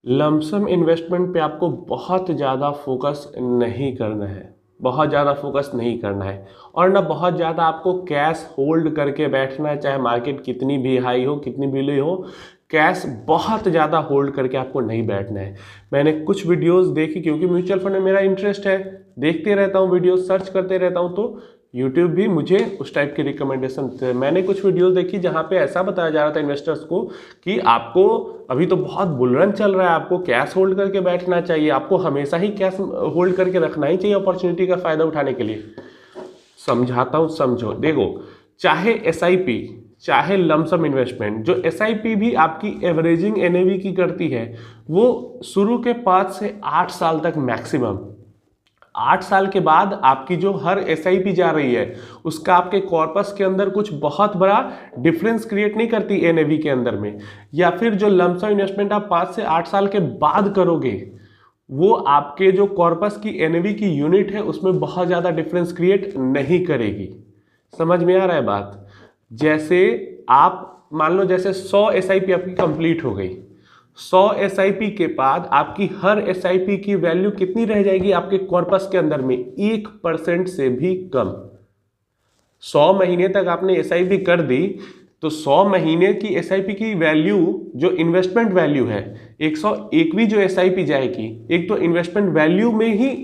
Lump sum investment पे आपको बहुत ज़्यादा फोकस नहीं करना है, बहुत ज़्यादा फोकस नहीं करना है और ना बहुत ज़्यादा आपको कैश होल्ड करके बैठना है, चाहे मार्केट कितनी भी हाई हो कितनी भी लो हो। कैश बहुत ज़्यादा होल्ड करके आपको नहीं बैठना है। मैंने कुछ वीडियोस देखी क्योंकि म्यूचुअल फंड में मेरा इंटरेस्ट है, देखते रहता हूँ वीडियोस, सर्च करते रहता हूँ, तो यूट्यूब भी मुझे उस टाइप के रिकमेंडेशन थे। मैंने कुछ वीडियोस देखी जहाँ पे ऐसा बताया जा रहा था इन्वेस्टर्स को कि आपको अभी तो बहुत बुल रन चल रहा है, आपको कैश होल्ड करके बैठना चाहिए, आपको हमेशा ही कैश होल्ड करके रखना ही चाहिए अपॉर्चुनिटी का फायदा उठाने के लिए। समझाता हूँ, समझो। देखो, चाहे एसआईपी चाहे लमसम इन्वेस्टमेंट, जो एसआईपी भी आपकी एवरेजिंग एनएवी की करती है, वो शुरू के 5 से 8 साल तक मैक्सिमम, 8 साल के बाद आपकी जो हर एसआईपी जा रही है उसका आपके कॉर्पस के अंदर कुछ बहुत बड़ा डिफरेंस क्रिएट नहीं करती एनएवी के अंदर में। या फिर जो लमसम इन्वेस्टमेंट आप 5 से 8 साल के बाद करोगे, वो आपके जो कॉर्पस की एनएवी की यूनिट है उसमें बहुत ज़्यादा डिफरेंस क्रिएट नहीं करेगी। समझ में आ रहा है बात? जैसे आप मान लो जैसे 100 एसआईपी आपकी कंप्लीट हो गई, 100 एसआईपी के बाद आपकी हर एसआईपी की वैल्यू कितनी रह जाएगी आपके कॉर्पस के अंदर में? 1% से भी कम। 100 महीने तक आपने एसआईपी कर दी तो 100 महीने की एसआईपी की वैल्यू, जो इन्वेस्टमेंट वैल्यू है, 101वीं जो एसआईपी जाएगी, एक तो इन्वेस्टमेंट वैल्यू में ही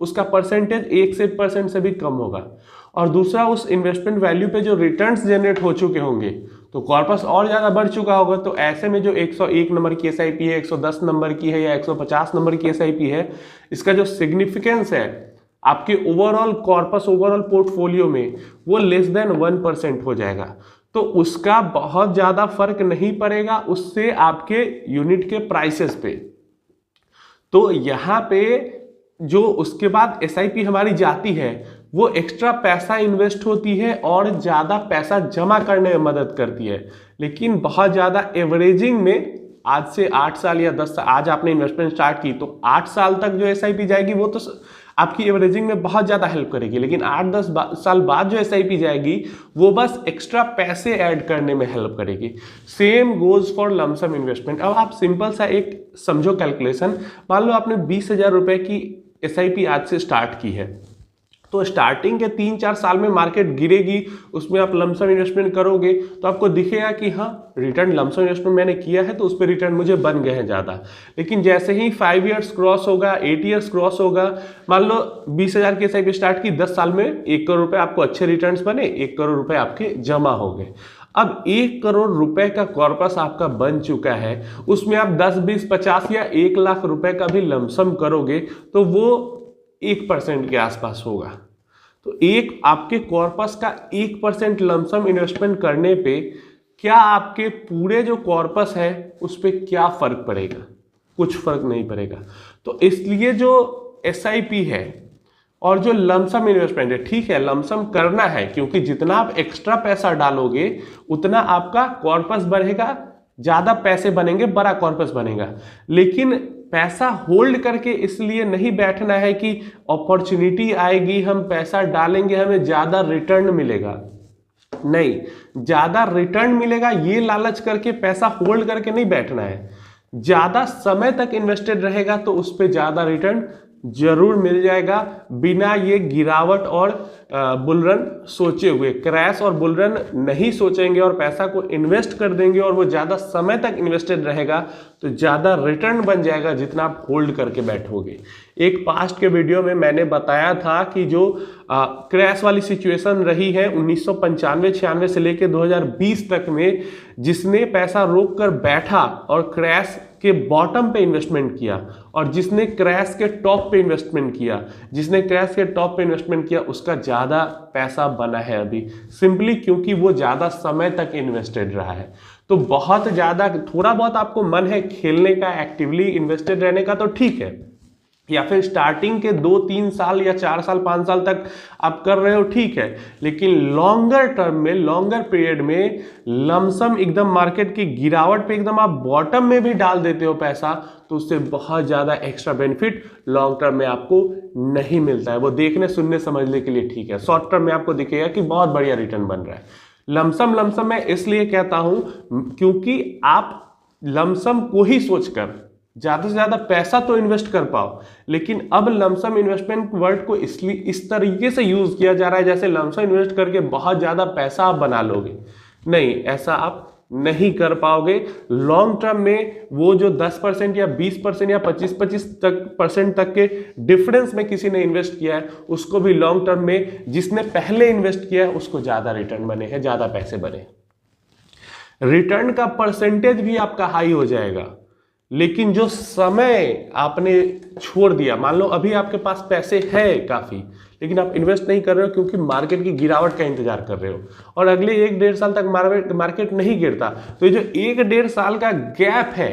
उसका परसेंटेज 1% से भी कम होगा, और दूसरा उस इन्वेस्टमेंट वैल्यू पे जो रिटर्न्स जनरेट हो चुके होंगे तो कॉर्पस और ज़्यादा बढ़ चुका होगा। तो ऐसे में जो 101 नंबर की एसआईपी है, 110 नंबर की है या 150 नंबर की एसआईपी है, इसका जो सिग्निफिकेंस है आपके ओवरऑल कॉर्पस, ओवरऑल पोर्टफोलियो में, वो लेस देन 1% हो जाएगा। तो उसका बहुत ज़्यादा फर्क नहीं पड़ेगा उससे आपके यूनिट के प्राइसेस पे। तो यहाँ पे जो उसके बाद एसआईपी हमारी जाती है, वो एक्स्ट्रा पैसा इन्वेस्ट होती है और ज़्यादा पैसा जमा करने में मदद करती है। लेकिन बहुत ज़्यादा एवरेजिंग में आज से 8 साल या 10 साल, आज आपने इन्वेस्टमेंट स्टार्ट की तो 8 साल तक जो एसआईपी जाएगी वो तो आपकी एवरेजिंग में बहुत ज़्यादा हेल्प करेगी। लेकिन 8-10 साल बाद जो एसआईपी जाएगी वो बस एक्स्ट्रा पैसे ऐड करने में हेल्प करेगी। Same goes for lump sum investment. अब आप सिंपल सा एक समझो कैलकुलेशन, मान लो आपने 20,000 रुपये की एसआईपी आज से स्टार्ट की है, तो स्टार्टिंग के 3-4 साल में मार्केट गिरेगी, उसमें आप लमसम इन्वेस्टमेंट करोगे तो आपको दिखेगा कि हाँ रिटर्न, लमसम इन्वेस्टमेंट मैंने किया है तो उस पर रिटर्न मुझे बन गए हैं ज़्यादा। लेकिन जैसे ही 5 ईयर्स क्रॉस होगा, 8 ईयर्स क्रॉस होगा, मान लो 20,000 की एसआईपी स्टार्ट की, 10 साल में 1 करोड़ रुपए आपको अच्छे रिटर्न्स बने, 1 करोड़ रुपए आपके जमा हो गए। अब 1 करोड़ रुपए का कॉर्पस आपका बन चुका है, उसमें आप 10, 20, 50 या 1 लाख रुपए का भी लमसम करोगे तो वो 1% के आसपास होगा। तो एक आपके कॉर्पस का 1% लमसम इन्वेस्टमेंट करने पे क्या आपके पूरे जो कॉर्पस है उस पर क्या फर्क पड़ेगा? कुछ फर्क नहीं पड़ेगा। तो इसलिए जो एसआईपी है और जो लमसम इन्वेस्टमेंट है, ठीक है लमसम करना है क्योंकि जितना आप एक्स्ट्रा पैसा डालोगे उतना आपका कॉर्पस बढ़ेगा, ज़्यादा पैसे बनेंगे, बड़ा कॉर्पस बनेगा। लेकिन पैसा होल्ड करके इसलिए नहीं बैठना है कि अपॉर्चुनिटी आएगी, हम पैसा डालेंगे, हमें ज़्यादा रिटर्न मिलेगा। नहीं, ज़्यादा रिटर्न मिलेगा ये लालच करके पैसा होल्ड करके नहीं बैठना है। ज़्यादा समय तक इन्वेस्टेड रहेगा तो उस पर ज़्यादा रिटर्न जरूर मिल जाएगा, बिना ये गिरावट और बुलरन सोचे हुए। क्रैश और बुलरन नहीं सोचेंगे और पैसा को इन्वेस्ट कर देंगे और वो ज़्यादा समय तक इन्वेस्टेड रहेगा तो ज़्यादा रिटर्न बन जाएगा जितना आप होल्ड करके बैठोगे। एक पास्ट के वीडियो में मैंने बताया था कि जो क्रैश वाली सिचुएशन रही है 1995-96 से लेकर 2020 तक में, जिसने पैसा रोक कर बैठा और क्रैश के बॉटम पे इन्वेस्टमेंट किया और जिसने क्रैश के टॉप पे इन्वेस्टमेंट किया, जिसने क्रैश के टॉप पे इन्वेस्टमेंट किया उसका ज़्यादा पैसा बना है अभी, सिंपली क्योंकि वो ज़्यादा समय तक इन्वेस्टेड रहा है। तो बहुत ज़्यादा, थोड़ा बहुत आपको मन है खेलने का, एक्टिवली इन्वेस्टेड रहने का तो ठीक है, या फिर स्टार्टिंग के 2-3 साल या 4 साल 5 साल तक आप कर रहे हो ठीक है, लेकिन लॉन्गर टर्म में, लॉन्गर पीरियड में लमसम एकदम मार्केट की गिरावट पे एकदम आप बॉटम में भी डाल देते हो पैसा तो उससे बहुत ज़्यादा एक्स्ट्रा बेनिफिट लॉन्ग टर्म में आपको नहीं मिलता है। वो देखने सुनने समझने के लिए ठीक है, शॉर्ट टर्म में आपको दिखेगा कि बहुत बढ़िया रिटर्न बन रहा है। लमसम मैं इसलिए कहता हूं क्योंकि आप लमसम को ही सोचकर ज़्यादा से ज़्यादा पैसा तो इन्वेस्ट कर पाओ। लेकिन अब लमसम इन्वेस्टमेंट वर्ड को इसलिए इस तरीके से यूज़ किया जा रहा है जैसे लमसम इन्वेस्ट करके बहुत ज़्यादा पैसा आप बना लोगे। नहीं, ऐसा आप नहीं कर पाओगे। लॉन्ग टर्म में वो जो 10% या 20% या 25% तक के डिफरेंस में किसी ने इन्वेस्ट किया है, उसको भी लॉन्ग टर्म में जिसने पहले इन्वेस्ट किया है उसको ज़्यादा रिटर्न बने हैं, ज़्यादा पैसे बने। रिटर्न का परसेंटेज भी आपका हाई हो जाएगा, लेकिन जो समय आपने छोड़ दिया, मान लो अभी आपके पास पैसे है काफ़ी, लेकिन आप इन्वेस्ट नहीं कर रहे हो क्योंकि मार्केट की गिरावट का इंतजार कर रहे हो और अगले 1-1.5 साल तक मार्केट नहीं गिरता, तो ये जो 1-1.5 साल का गैप है,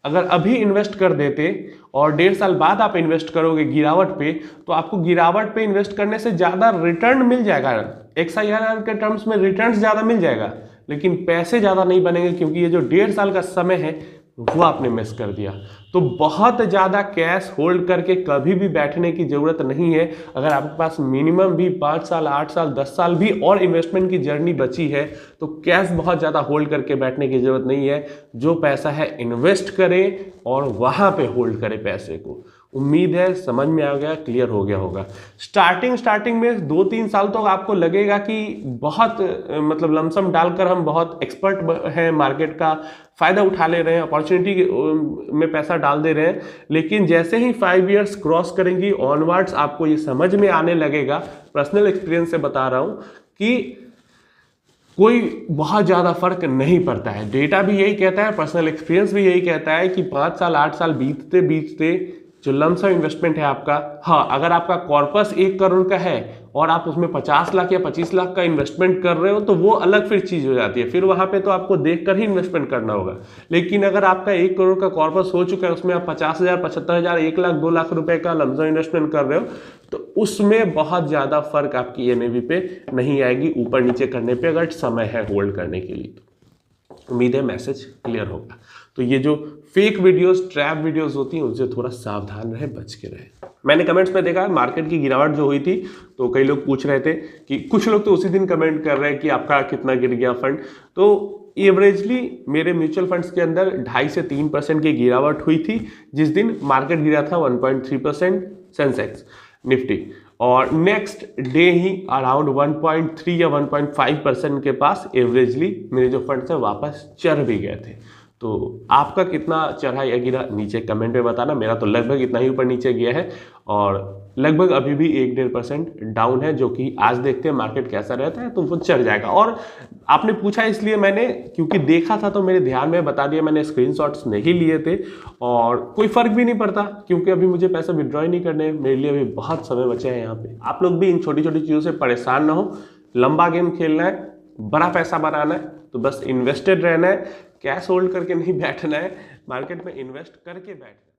अगर अभी इन्वेस्ट कर देते और 1.5 साल बाद आप इन्वेस्ट करोगे गिरावट पे, तो आपको गिरावट पे इन्वेस्ट करने से ज़्यादा रिटर्न मिल जाएगा। XIRR के टर्म्स में रिटर्न ज़्यादा मिल जाएगा, लेकिन पैसे ज़्यादा नहीं बनेंगे क्योंकि ये जो 1.5 साल का समय है वो आपने मिस कर दिया। तो बहुत ज़्यादा कैश होल्ड करके कभी भी बैठने की ज़रूरत नहीं है। अगर आपके पास मिनिमम भी 5 साल, 8 साल, 10 साल भी और इन्वेस्टमेंट की जर्नी बची है, तो कैश बहुत ज़्यादा होल्ड करके बैठने की ज़रूरत नहीं है। जो पैसा है इन्वेस्ट करें और वहाँ पे होल्ड करें पैसे को। उम्मीद है समझ में आ गया, क्लियर हो गया होगा। स्टार्टिंग में 2-3 साल तो आपको लगेगा कि बहुत मतलब लमसम डालकर हम बहुत एक्सपर्ट हैं, मार्केट का फ़ायदा उठा ले रहे हैं, अपॉर्चुनिटी में पैसा डाल दे रहे हैं। लेकिन जैसे ही 5 इयर्स क्रॉस करेंगी ऑनवर्ड्स आपको ये समझ में आने लगेगा, पर्सनल एक्सपीरियंस से बता रहा हूँ, कि कोई बहुत ज़्यादा फर्क नहीं पड़ता है। डेटा भी यही कहता है, पर्सनल एक्सपीरियंस भी यही कहता है कि 5 साल 8 साल बीतते बीतते जो लमसम इन्वेस्टमेंट है आपका, हाँ अगर आपका कॉर्पस 1 करोड़ का है और आप उसमें 50 लाख या 25 लाख का इन्वेस्टमेंट कर रहे हो तो वो अलग फिर चीज़ हो जाती है, फिर वहाँ पे तो आपको देखकर ही इन्वेस्टमेंट करना होगा। लेकिन अगर आपका 1 करोड़ का कॉर्पस हो चुका है, उसमें आप 50,000, 75,000, 1 लाख, 2 लाख रुपए का लमसम इन्वेस्टमेंट कर रहे हो, तो उसमें बहुत ज़्यादा फर्क आपकी NAV पे नहीं आएगी ऊपर नीचे करने पर, अगर समय है होल्ड करने के लिए। तो उम्मीद है मैसेज क्लियर होगा। तो ये जो फेक वीडियोस, ट्रैप वीडियोस होती हैं उनसे थोड़ा सावधान रहे, बच के रहे। मैंने कमेंट्स में देखा मार्केट की गिरावट जो हुई थी, तो कई लोग पूछ रहे थे कि कुछ लोग तो उसी दिन कमेंट कर रहे हैं कि आपका कितना गिर गया फंड। तो एवरेजली मेरे म्यूचुअल फंड्स के अंदर 2.5 से 3% की गिरावट हुई थी जिस दिन मार्केट गिरा था 1.3% सेंसेक्स निफ्टी, और नेक्स्ट डे ही अराउंड 1.3 या 1.5% के पास एवरेजली मेरे जो फंड्स हैं वापस चढ़ भी गए थे। तो आपका कितना चढ़ा या गिरा नीचे कमेंट में बताना। मेरा तो लगभग इतना ही ऊपर नीचे गया है और लगभग अभी भी 1-1.5% डाउन है, जो कि आज देखते हैं मार्केट कैसा रहता है तो वो चढ़ जाएगा। और आपने पूछा इसलिए मैंने, क्योंकि देखा था तो मेरे ध्यान में बता दिया, मैंने स्क्रीनशॉट्स नहीं लिए थे और कोई फर्क भी नहीं पड़ता क्योंकि अभी मुझे पैसे विड्रॉ ही नहीं करने, मेरे लिए अभी बहुत समय बचे हैं यहाँ पे। आप लोग भी इन छोटी छोटी चीज़ों से परेशान ना हो, लंबा गेम खेलना है, बड़ा पैसा बनाना है, तो बस इन्वेस्टेड रहना है, कैश होल्ड करके नहीं बैठना है, मार्केट में इन्वेस्ट करके बैठना है।